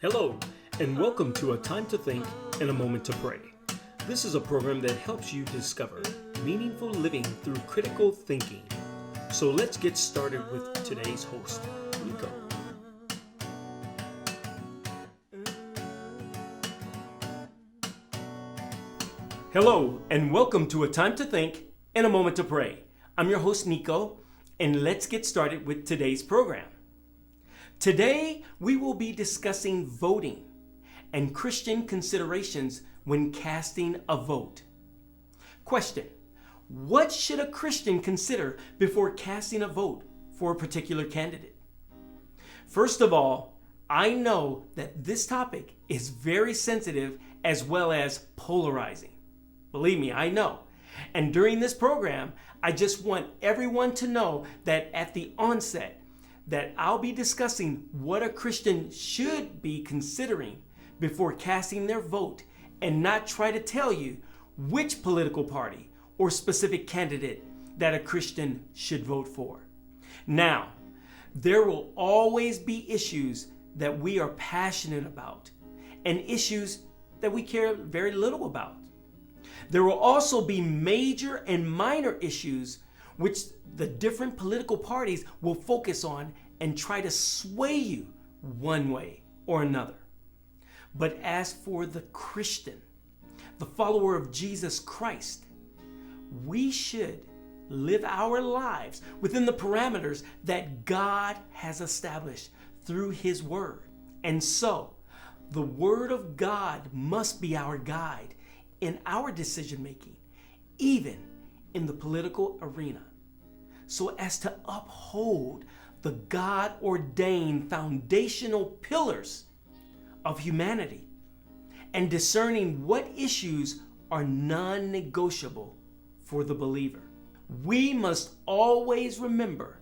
Hello, and welcome to A Time to Think and a Moment to Pray. This is a program that helps you discover meaningful living through critical thinking. So let's get started with today's host, Nico. Hello, and welcome to A Time to Think and a Moment to Pray. I'm your host, Nico, and let's get started with today's program. Today, we will be discussing voting and Christian considerations when casting a vote. Question: what should a Christian consider before casting a vote for a particular candidate? First of all, I know that this topic is very sensitive as well as polarizing. Believe me, I know. And during this program, I just want everyone to know that at the onset, that I'll be discussing what a Christian should be considering before casting their vote and not try to tell you which political party or specific candidate that a Christian should vote for. Now, there will always be issues that we are passionate about and issues that we care very little about. There will also be major and minor issues which the different political parties will focus on and try to sway you one way or another. But as for the Christian, the follower of Jesus Christ, we should live our lives within the parameters that God has established through His Word. And so, the Word of God must be our guide in our decision making, even in the political arena, so as to uphold the God-ordained foundational pillars of humanity and discerning what issues are non-negotiable for the believer. We must always remember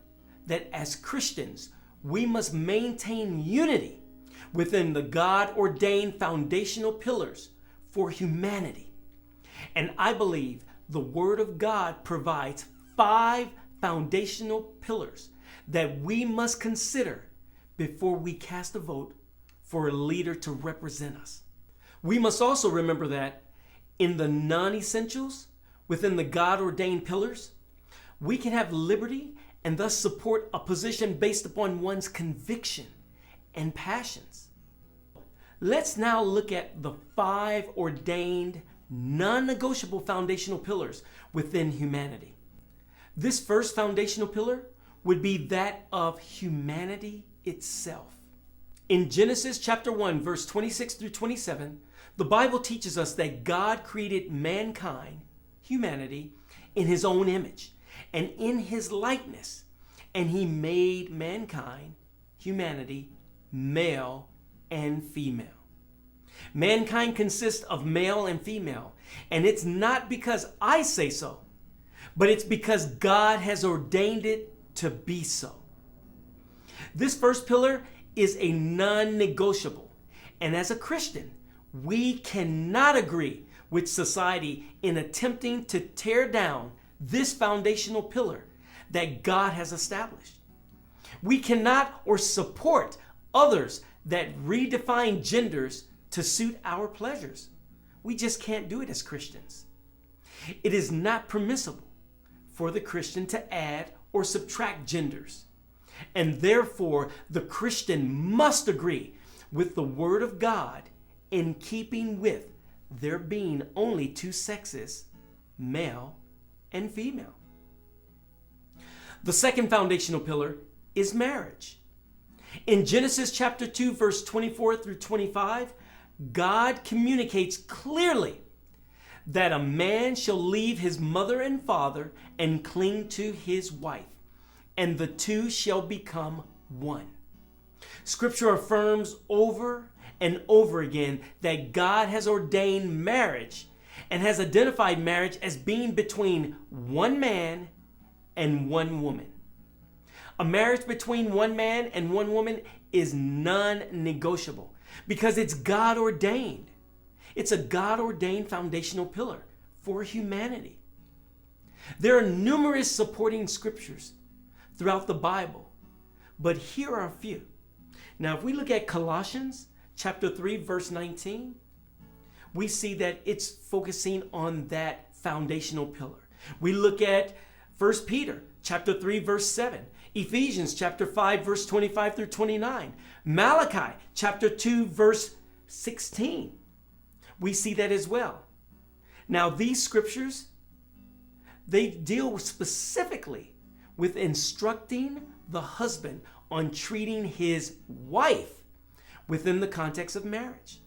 that as Christians, we must maintain unity within the God-ordained foundational pillars for humanity. And I believe the Word of God provides 5 foundational pillars that we must consider before we cast a vote for a leader to represent us. We must also remember that in the non-essentials, within the God-ordained pillars, we can have liberty and thus support a position based upon one's conviction and passions. Let's now look at the 5 ordained, non-negotiable foundational pillars within humanity. This first foundational pillar would be that of humanity itself. In Genesis chapter 1, verse 26 through 27, the Bible teaches us that God created mankind, humanity, in His own image and in His likeness. And He made mankind, humanity, male and female. Mankind consists of male and female, and it's not because I say so, but it's because God has ordained it to be so. This first pillar is a non-negotiable, and as a Christian, we cannot agree with society in attempting to tear down this foundational pillar that God has established. We cannot or support others that redefine genders to suit our pleasures. We just can't do it as Christians. It is not permissible for the Christian to add or subtract genders. And therefore, the Christian must agree with the Word of God in keeping with there being only 2 sexes, male and female. The second foundational pillar is marriage. In Genesis chapter 2, verse 24 through 25, God communicates clearly that a man shall leave his mother and father and cling to his wife, and the two shall become one. Scripture affirms over and over again that God has ordained marriage and has identified marriage as being between one man and one woman. A marriage between one man and one woman is non-negotiable because it's God ordained. It's a God ordained foundational pillar for humanity. There are numerous supporting scriptures throughout the Bible, but here are a few. Now, if we look at Colossians chapter 3, verse 19, we see that it's focusing on that foundational pillar. We look at 1 Peter chapter 3, verse 7, Ephesians chapter 5, verse 25 through 29, Malachi chapter 2, verse 16. We see that as well. Now, these scriptures, they deal specifically with instructing the husband on treating his wife within the context of marriage.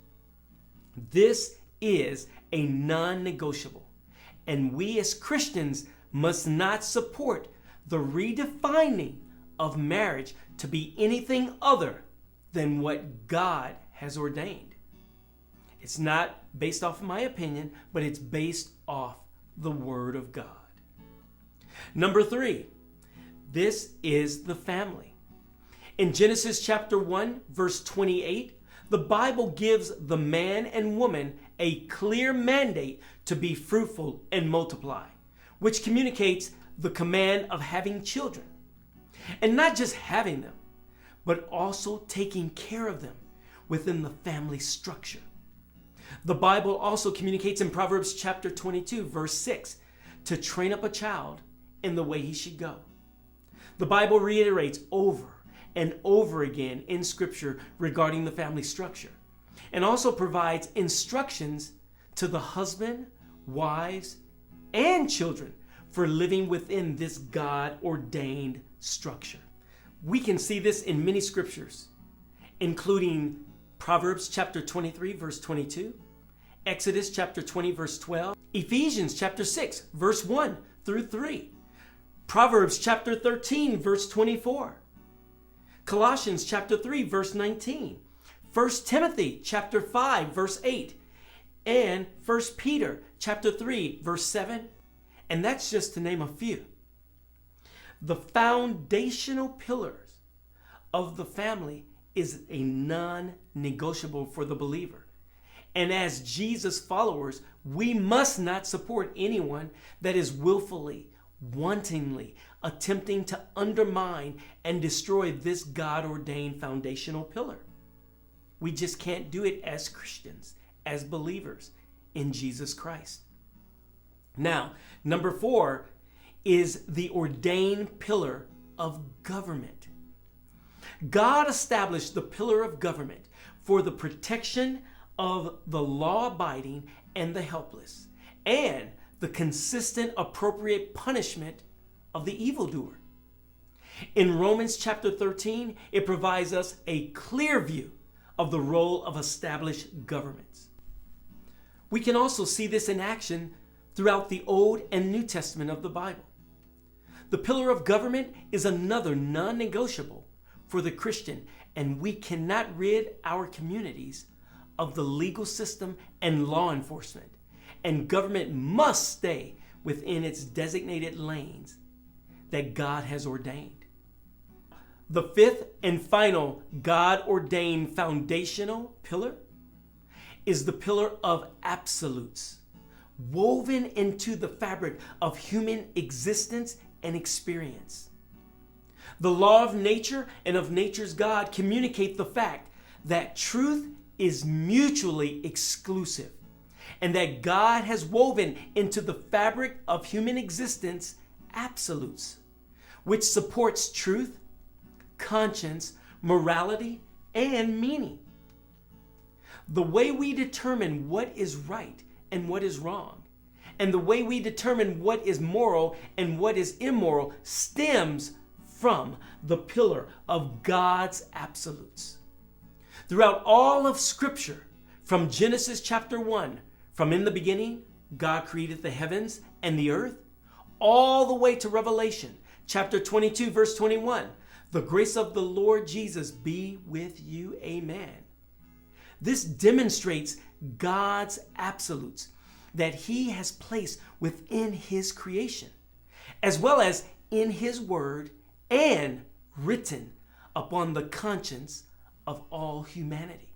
This is a non-negotiable, and we as Christians must not support the redefining of marriage to be anything other than what God has ordained. It's not based off of my opinion, but it's based off the Word of God. Number 3, this is the family. In Genesis chapter 1, verse 28, the Bible gives the man and woman a clear mandate to be fruitful and multiply, which communicates the command of having children. And not just having them, but also taking care of them within the family structure. The Bible also communicates in Proverbs chapter 22, verse 6, to train up a child in the way he should go. The Bible reiterates over and over again in Scripture regarding the family structure, and also provides instructions to the husband, wives, and children for living within this God-ordained structure. We can see this in many scriptures, including Proverbs chapter 23, verse 22, Exodus chapter 20, verse 12, Ephesians chapter 6, verse 1 through 3, Proverbs chapter 13, verse 24, Colossians chapter 3, verse 19, 1 Timothy chapter 5, verse 8, and 1 Peter chapter 3, verse 7, and that's just to name a few. The foundational pillars of the family is a non-negotiable for the believer. And as Jesus followers, we must not support anyone that is willfully, wantonly attempting to undermine and destroy this God-ordained foundational pillar. We just can't do it as Christians, as believers in Jesus Christ. Now, number 4 is the ordained pillar of government. God established the pillar of government for the protection of the law-abiding and the helpless, and the consistent, appropriate punishment of the evildoer. In Romans chapter 13, it provides us a clear view of the role of established governments. We can also see this in action throughout the Old and New Testament of the Bible. The pillar of government is another non-negotiable for the Christian, and we cannot rid our communities of the legal system and law enforcement, and government must stay within its designated lanes that God has ordained. The 5th and final God-ordained foundational pillar is the pillar of absolutes, woven into the fabric of human existence and experience. The law of nature and of nature's God communicate the fact that truth is mutually exclusive, and that God has woven into the fabric of human existence absolutes, which supports truth, conscience, morality, and meaning. The way we determine what is right and what is wrong, and the way we determine what is moral and what is immoral, stems from the pillar of God's absolutes. Throughout all of Scripture, from Genesis chapter 1, from in the beginning, God created the heavens and the earth, all the way to Revelation chapter 22, verse 21, the grace of the Lord Jesus be with you, amen. This demonstrates God's absolutes that He has placed within His creation, as well as in His word and written upon the conscience of all humanity.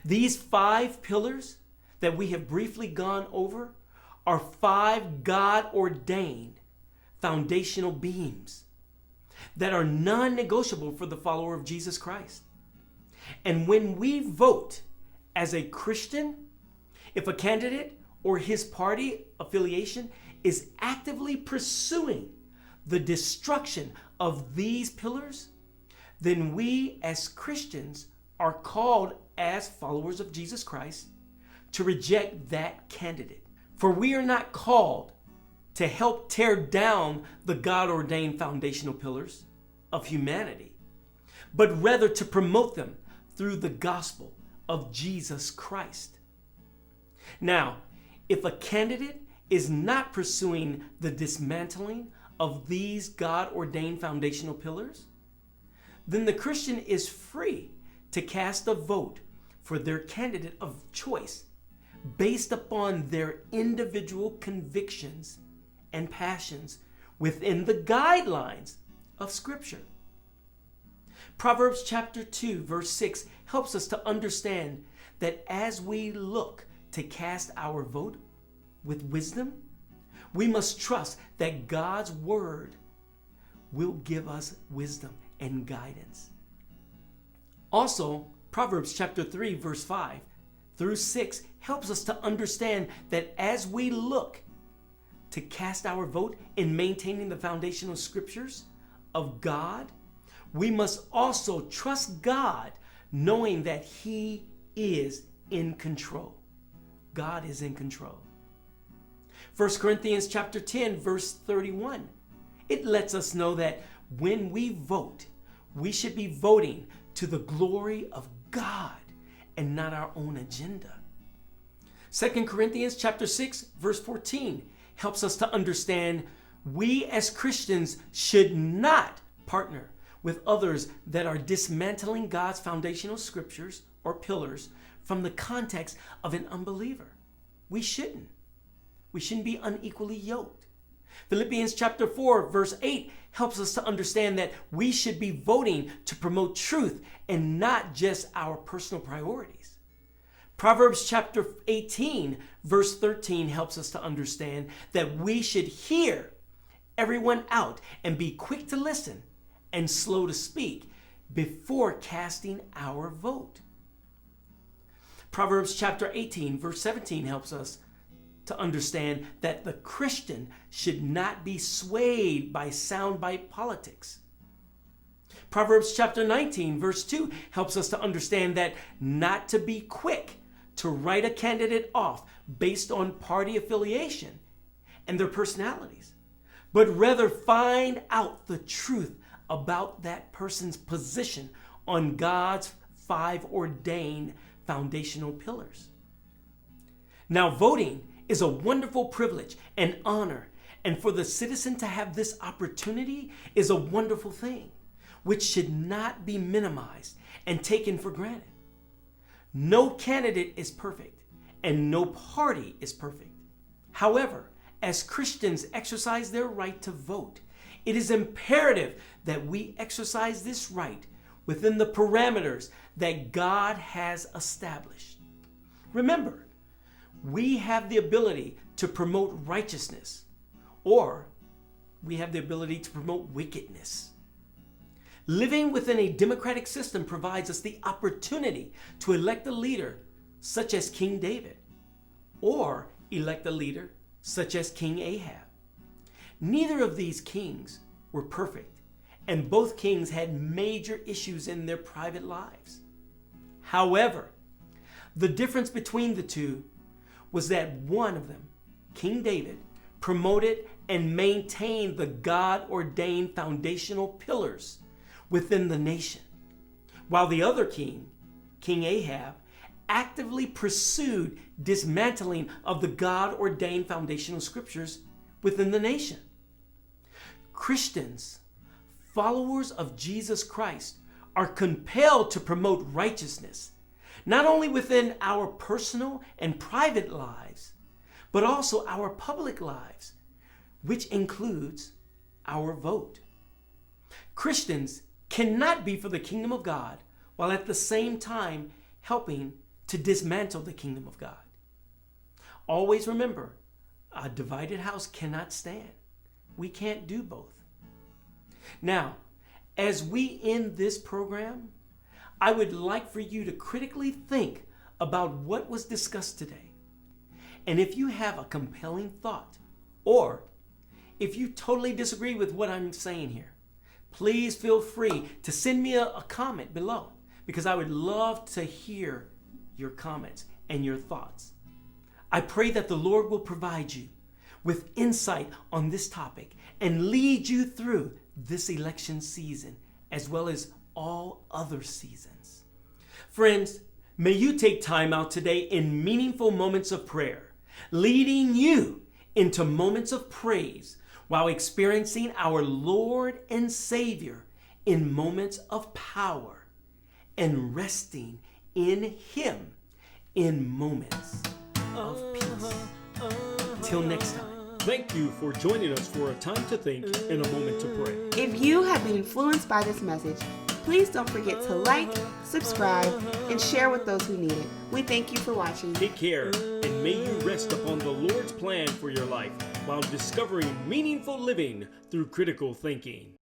These 5 pillars that we have briefly gone over are 5 God-ordained foundational beams that are non-negotiable for the follower of Jesus Christ. And when we vote as a Christian, if a candidate or his party affiliation is actively pursuing the destruction of these pillars, then we as Christians are called as followers of Jesus Christ to reject that candidate. For we are not called to help tear down the God-ordained foundational pillars of humanity, but rather to promote them through the gospel of Jesus Christ. Now, if a candidate is not pursuing the dismantling of these God-ordained foundational pillars, then the Christian is free to cast a vote for their candidate of choice based upon their individual convictions and passions within the guidelines of Scripture. Proverbs chapter 2, verse 6 helps us to understand that as we look to cast our vote with wisdom, we must trust that God's word will give us wisdom and guidance. Also, Proverbs chapter 3, verse 5 through 6 helps us to understand that as we look to cast our vote in maintaining the foundational scriptures of God, we must also trust God, knowing that He is in control. God is in control. 1 Corinthians chapter 10, verse 31, it lets us know that when we vote, we should be voting to the glory of God and not our own agenda. 2 Corinthians chapter 6, verse 14 helps us to understand we as Christians should not partner with others that are dismantling God's foundational scriptures or pillars from the context of an unbeliever. We shouldn't. We shouldn't be unequally yoked. Philippians chapter 4, verse 8 helps us to understand that we should be voting to promote truth and not just our personal priorities. Proverbs chapter 18, verse 13 helps us to understand that we should hear everyone out and be quick to listen and slow to speak before casting our vote. Proverbs chapter 18, verse 17 helps us to understand that the Christian should not be swayed by soundbite politics. Proverbs chapter 19, verse 2 helps us to understand that not to be quick to write a candidate off based on party affiliation and their personalities, but rather find out the truth about that person's position on God's 5 ordained foundational pillars. Now, voting is a wonderful privilege and honor, and for the citizen to have this opportunity is a wonderful thing, which should not be minimized and taken for granted. No candidate is perfect, and no party is perfect. However, as Christians exercise their right to vote, it is imperative that we exercise this right within the parameters that God has established. Remember, we have the ability to promote righteousness, or we have the ability to promote wickedness. Living within a democratic system provides us the opportunity to elect a leader such as King David, or elect a leader such as King Ahab. Neither of these kings were perfect, and both kings had major issues in their private lives. However, the difference between the two was that one of them, King David, promoted and maintained the God-ordained foundational pillars within the nation, while the other king, King Ahab, actively pursued dismantling of the God-ordained foundational scriptures within the nation. Christians, followers of Jesus Christ, are compelled to promote righteousness, not only within our personal and private lives, but also our public lives, which includes our vote. Christians cannot be for the kingdom of God while at the same time helping to dismantle the kingdom of God. Always remember, a divided house cannot stand. We can't do both. Now, as we end this program, I would like for you to critically think about what was discussed today. And if you have a compelling thought, or if you totally disagree with what I'm saying here, please feel free to send me a comment below, because I would love to hear your comments and your thoughts. I pray that the Lord will provide you with insight on this topic and lead you through this election season, as well as all other seasons. Friends, may you take time out today in meaningful moments of prayer, leading you into moments of praise while experiencing our Lord and Savior in moments of power and resting in Him in moments of peace. Till next time. Thank you for joining us for A Time to Think and a Moment to Pray. If you have been influenced by this message, please don't forget to like, subscribe, and share with those who need it. We thank you for watching. Take care, and may you rest upon the Lord's plan for your life while discovering meaningful living through critical thinking.